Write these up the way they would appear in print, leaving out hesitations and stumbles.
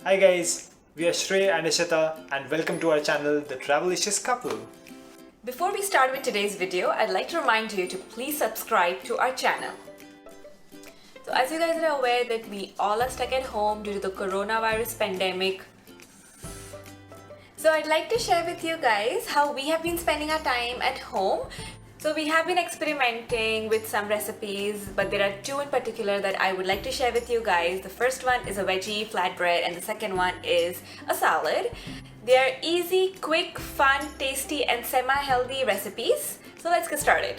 Hi guys, we are Shrey and Ishita and welcome to our channel, The Travelicious Couple. Before we start with today's video, I'd like to remind you to please subscribe to our channel. So as you guys are aware that we all are stuck at home due to the coronavirus pandemic. So I'd like to share with you guys how we have been spending our time at home. So we have been experimenting with some recipes, but there are two in particular that I would like to share with you guys. The first one is a veggie flatbread and the second one is a salad. They are easy, quick, fun, tasty and semi-healthy recipes. So let's get started.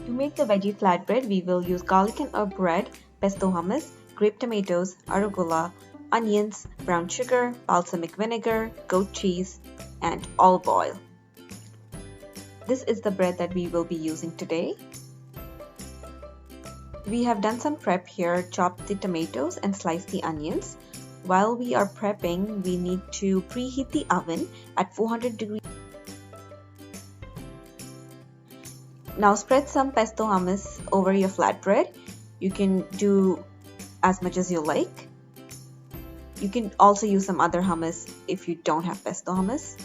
To make the veggie flatbread, we will use garlic and herb bread, pesto hummus, grape tomatoes, arugula, onions, brown sugar, balsamic vinegar, goat cheese, and olive oil. This is the bread that we will be using today. We have done some prep here, chopped the tomatoes and sliced the onions. While we are prepping, we need to preheat the oven at 400 degrees. Now spread some pesto hummus over your flatbread. You can do as much as you like. You can also use some other hummus if you don't have pesto hummus.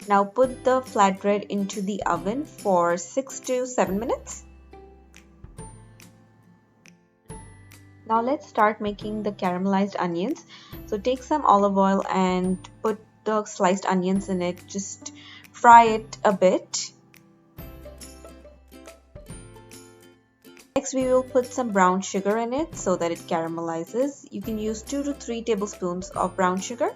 Now put the flatbread into the oven for 6 to 7 minutes. Now let's start making the caramelized onions. So take some olive oil and put the sliced onions in it. Just fry it a bit. Next we will put some brown sugar in it so that it caramelizes. You can use 2 to 3 tablespoons of brown sugar.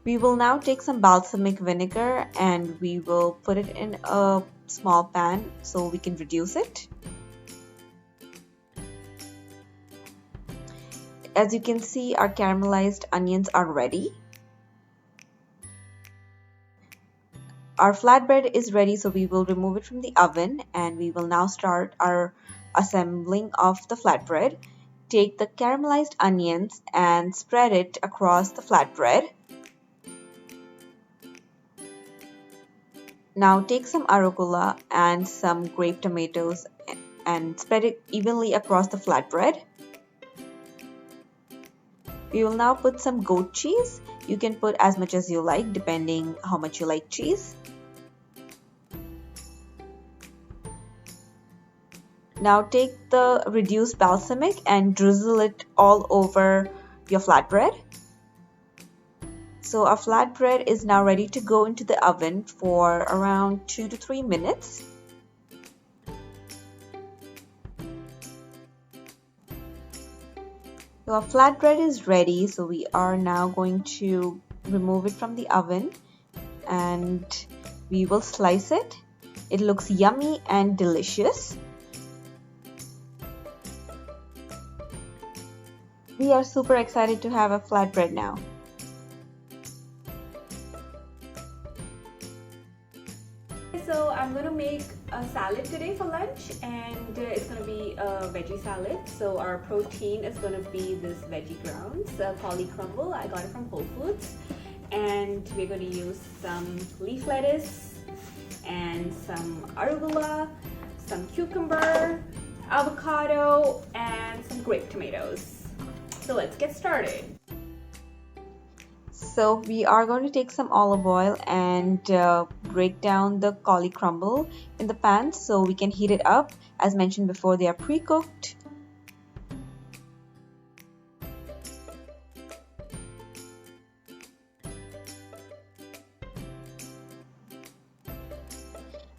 We will now take some balsamic vinegar and we will put it in a small pan so we can reduce it. As you can see, our caramelized onions are ready. Our flatbread is ready, so we will remove it from the oven and we will now start our assembling of the flatbread. Take the caramelized onions and spread it across the flatbread. Now take some arugula and some grape tomatoes and spread it evenly across the flatbread. We will now put some goat cheese. You can put as much as you like depending how much you like cheese. Now take the reduced balsamic and drizzle it all over your flatbread. So our flatbread is now ready to go into the oven for around 2 to 3 minutes. So our flatbread is ready, so we are now going to remove it from the oven and we will slice it. It looks yummy and delicious. We are super excited to have a flatbread now. So I'm going to make a salad today for lunch and it's going to be a veggie salad. So our protein is going to be this veggie grounds, Cauli Crumble. I got it from Whole Foods. And we're going to use some leaf lettuce and some arugula, some cucumber, avocado, and some grape tomatoes. So let's get started. So we are going to take some olive oil and break down the cauli crumble in the pan so we can heat it up. As mentioned before, they are pre-cooked.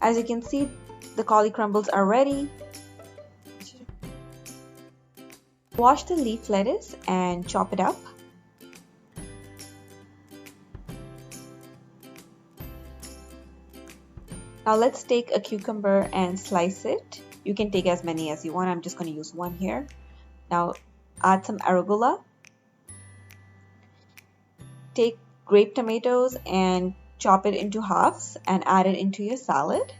As you can see, the cauli crumbles are ready. Wash the leaf lettuce and chop it up. Now let's take a cucumber and slice it. You can take as many as you want. I'm just going to use one here. Now add some arugula. Take grape tomatoes and chop it into halves and add it into your salad.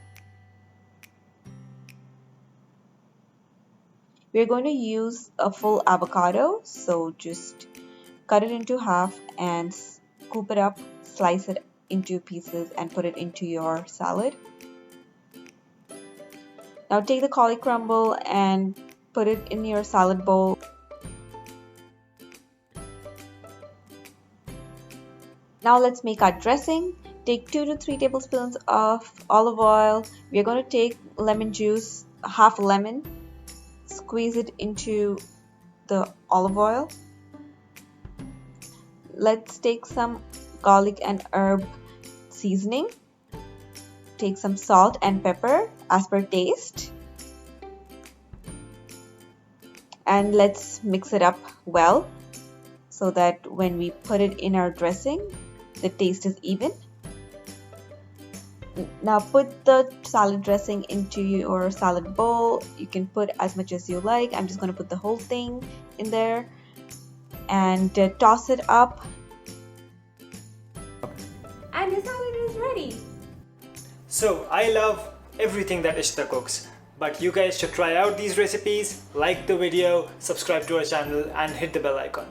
We're going to use a full avocado, so just cut it into half and scoop it up, slice it into pieces and put it into your salad. Now take the cauli crumble and put it in your salad bowl. Now let's make our dressing. Take 2 to 3 tablespoons of olive oil. We are going to take lemon juice, half a lemon, squeeze it into the olive oil. Let's take some garlic and herb seasoning. Take some salt and pepper as per taste. And let's mix it up well so that when we put it in our dressing, the taste is even. Now put the salad dressing into your salad bowl. You can put as much as you like. I'm just going to put the whole thing in there and toss it up. And the salad is ready. So I love everything that Ishita cooks, but you guys should try out these recipes, like the video, subscribe to our channel and hit the bell icon.